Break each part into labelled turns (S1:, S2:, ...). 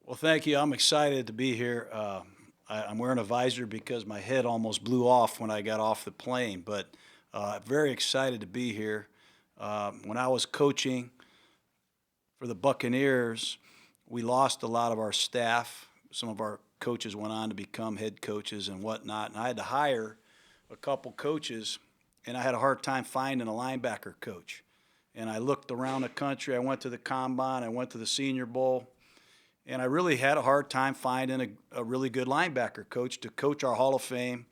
S1: Well, thank you. I'm excited to be here. I'm wearing a visor because my head almost blew off when I got off the plane, but very excited to be here. When I was coaching for the Buccaneers, we lost a lot of our staff. Some of our coaches went on to become head coaches and whatnot, and I had to hire a couple coaches, and I had a hard time finding a linebacker coach. And I looked around the country. I went to the Combine. I went to the Senior Bowl. And I really had a hard time finding a really good linebacker coach to coach our Hall of Fame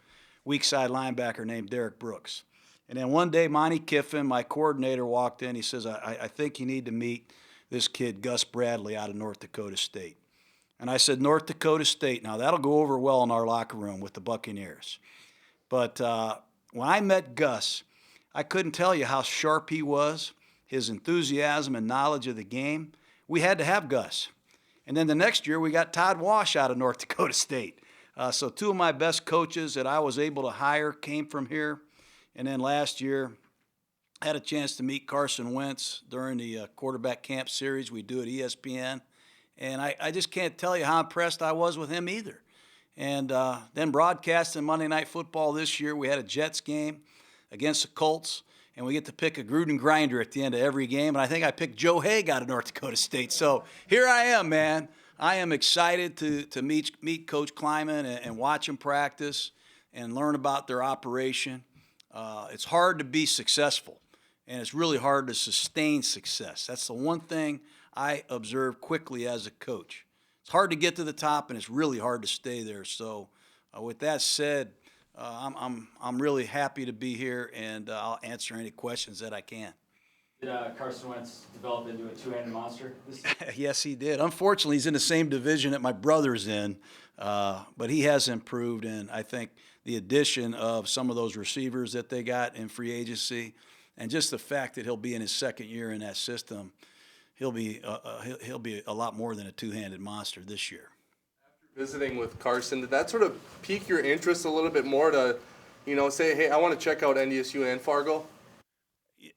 S1: weak side linebacker named Derek Brooks. And then one day, Monty Kiffin, my coordinator, walked in. He says, I think you need to meet this kid, Gus Bradley, out of North Dakota State. And I said, North Dakota State. Now, that'll go over well in our locker room with the Buccaneers. But when I met Gus, I couldn't tell you how sharp he was, his enthusiasm and knowledge of the game. We had to have Gus. And then the next year, we got Todd Wash out of North Dakota State. So two of my best coaches that I was able to hire came from here. And then last year, I had a chance to meet Carson Wentz during the quarterback camp series we do at ESPN. And I just can't tell you how impressed I was with him either. And then broadcasting Monday Night Football this year, we had a Jets game against the Colts. And we get to pick a Gruden grinder at the end of every game. And I think I picked Joe Haig out of North Dakota State. So here I am, man. I am excited to meet Coach Kleiman and watch him practice and learn about their operation. It's hard to be successful, and it's really hard to sustain success. That's the one thing I observed quickly as a coach. It's hard to get to the top, and it's really hard to stay there. So with that said, I'm really happy to be here, and I'll answer any questions that I can.
S2: Did Carson Wentz develop into a two-handed monster this season?
S1: Yes, he did. Unfortunately, he's in the same division that my brother's in, but he has improved, and I think the addition of some of those receivers that they got in free agency, and just the fact that he'll be in his second year in that system, he'll be a lot more than a two-handed monster this year.
S3: Visiting with Carson, did that sort of pique your interest a little bit more to, say, hey, I want to check out NDSU and Fargo?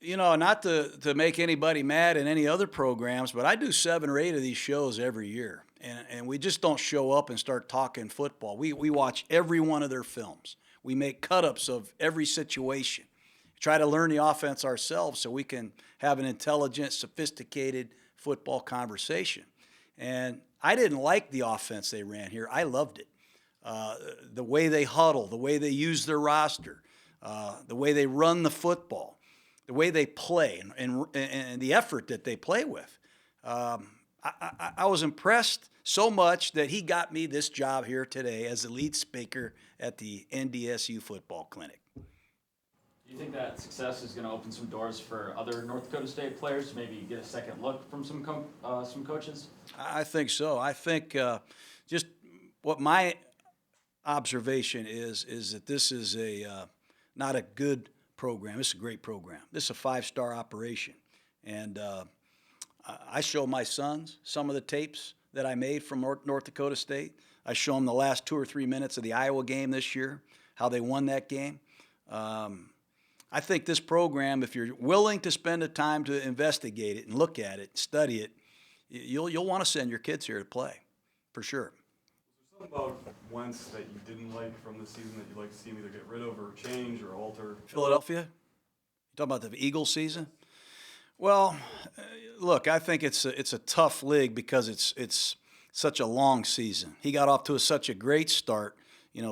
S1: Not to make anybody mad in any other programs, but I do 7 or 8 of these shows every year. And we just don't show up and start talking football. We watch every one of their films. We make cut-ups of every situation. Try to learn the offense ourselves so we can have an intelligent, sophisticated football conversation. And I didn't like the offense they ran here. I loved it. The way they huddle, the way they use their roster, the way they run the football, the way they play, and the effort that they play with. I was impressed so much that he got me this job here today as the lead speaker at the NDSU football clinic.
S2: Do you think that success is going to open some doors for other North Dakota State players to maybe get a second look from some coaches?
S1: I think so. I think just what my observation is that this is not a good program. This is a great program. This is a 5-star operation. And I show my sons some of the tapes that I made from North Dakota State. I show them the last 2 or 3 minutes of the Iowa game this year, how they won that game. I think this program, if you're willing to spend the time to investigate it and look at it, study it, you'll want to send your kids here to play, for sure.
S4: Was there something about Wentz that you didn't like from the season that you'd like to see him either get rid of or change or alter?
S1: Philadelphia? You talking about the Eagles season? Well, look, I think it's a tough league because it's such a long season. He got off to such a great start.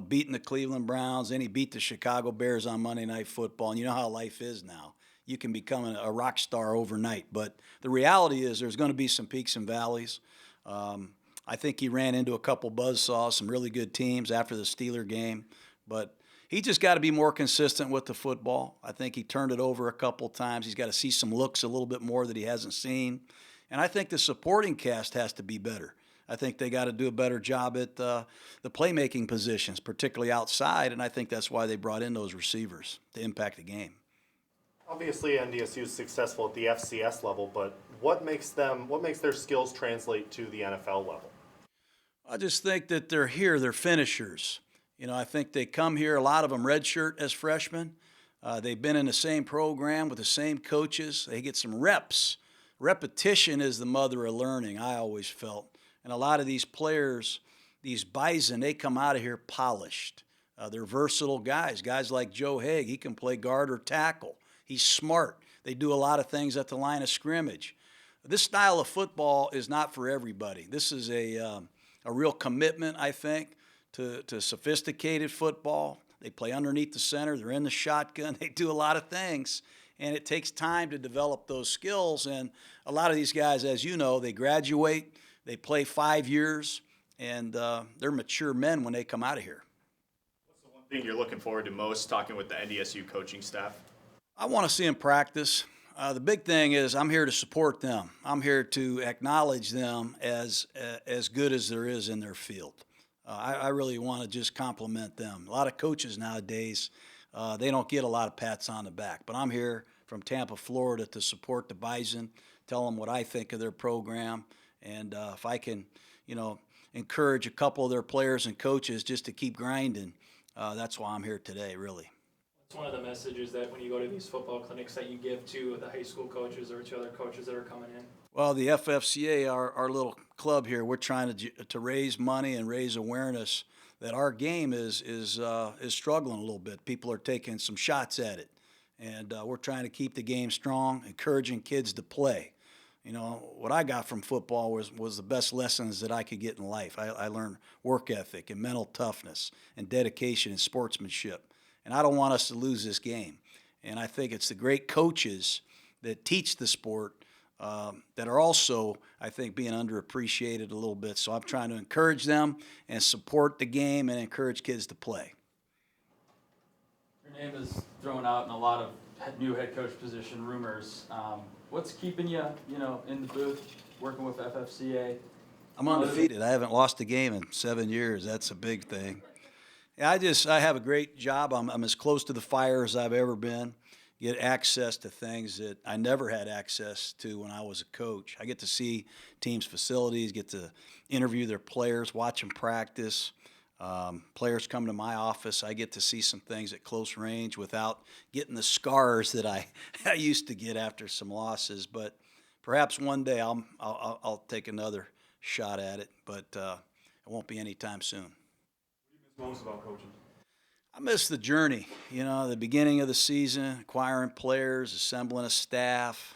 S1: Beating the Cleveland Browns, then he beat the Chicago Bears on Monday Night Football, and you know how life is now. You can become a rock star overnight, but the reality is there's going to be some peaks and valleys. I think he ran into a couple buzzsaws, some really good teams after the Steeler game, but he just got to be more consistent with the football. I think he turned it over a couple times. He's got to see some looks a little bit more that he hasn't seen, and I think the supporting cast has to be better. I think they got to do a better job at the playmaking positions, particularly outside, and I think that's why they brought in those receivers to impact the game.
S5: Obviously, NDSU is successful at the FCS level, but what makes their skills translate to the NFL level?
S1: I just think that they're here, they're finishers. I think they come here, a lot of them redshirt as freshmen. They've been in the same program with the same coaches. They get some reps. Repetition is the mother of learning, I always felt. And a lot of these players, these Bison, they come out of here polished. They're versatile guys like Joe Haig. He can play guard or tackle. He's smart. They do a lot of things at the line of scrimmage. This style of football is not for everybody. This is a real commitment, I think, to sophisticated football. They play underneath the center. They're in the shotgun. They do a lot of things, and it takes time to develop those skills. And a lot of these guys, as you know, they graduate, they play 5 years, and they're mature men when they come out of here.
S6: What's the one thing you're looking forward to most talking with the NDSU coaching staff?
S1: I want to see them practice. The big thing is I'm here to support them. I'm here to acknowledge them as good as there is in their field. I really want to just compliment them. A lot of coaches nowadays, they don't get a lot of pats on the back. But I'm here from Tampa, Florida to support the Bison, tell them what I think of their program. And if I can, encourage a couple of their players and coaches just to keep grinding, that's why I'm here today, really.
S7: It's one of the messages that when you go to these football clinics that you give to the high school coaches or to other coaches that are coming in?
S1: Well, the FFCA, our little club here, we're trying to raise money and raise awareness that our game is struggling a little bit. People are taking some shots at it, and we're trying to keep the game strong, encouraging kids to play. What I got from football was the best lessons that I could get in life. I learned work ethic and mental toughness and dedication and sportsmanship. And I don't want us to lose this game. And I think it's the great coaches that teach the sport that are also, I think, being underappreciated a little bit. So I'm trying to encourage them and support the game and encourage kids to play.
S2: Your name is thrown out in a lot of new head coach position rumors. What's keeping you, in the booth working with FFCA?
S1: I'm undefeated. I haven't lost a game in 7 years. That's a big thing. Yeah, I have a great job. I'm as close to the fire as I've ever been. Get access to things that I never had access to when I was a coach. I get to see teams' facilities, get to interview their players, watch them practice. Players come to my office. I get to see some things at close range without getting the scars that I used to get after some losses. But perhaps one day I'll take another shot at it, but it won't be anytime soon.
S4: Most about coaching?
S1: I miss the journey, the beginning of the season, acquiring players, assembling a staff.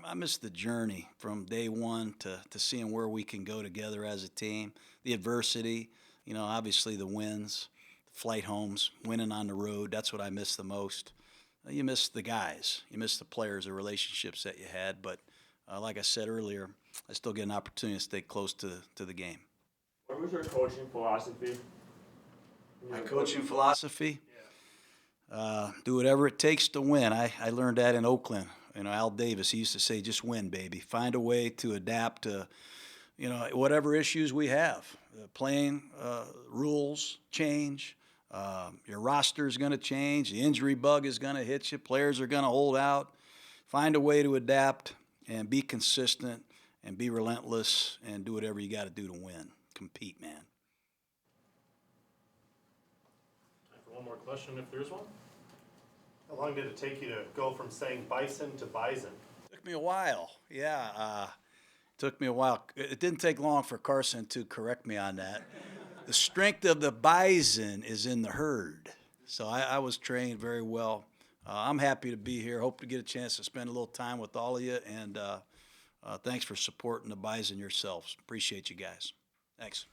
S1: I miss the journey from day one to seeing where we can go together as a team, the adversity, obviously the wins, the flight homes, winning on the road. That's what I miss the most. You miss the guys. You miss the players, the relationships that you had. But like I said earlier, I still get an opportunity to stay close to the game.
S7: What was your coaching philosophy?
S1: My coaching philosophy? Do whatever it takes to win. I learned that in Oakland. Al Davis, he used to say, just win, baby. Find a way to adapt to, whatever issues we have. Playing rules change. Your roster is going to change. The injury bug is going to hit you. Players are going to hold out. Find a way to adapt and be consistent and be relentless and do whatever you got to do to win. Compete, man.
S5: Time for one more question if there's one. How long did it take you to go from saying Bison to Bison?
S1: Took me a while. Yeah, took me a while. It didn't take long for Carson to correct me on that. The strength of the Bison is in the herd. So I was trained very well. I'm happy to be here. Hope to get a chance to spend a little time with all of you. And thanks for supporting the Bison yourselves. Appreciate you guys. Thanks.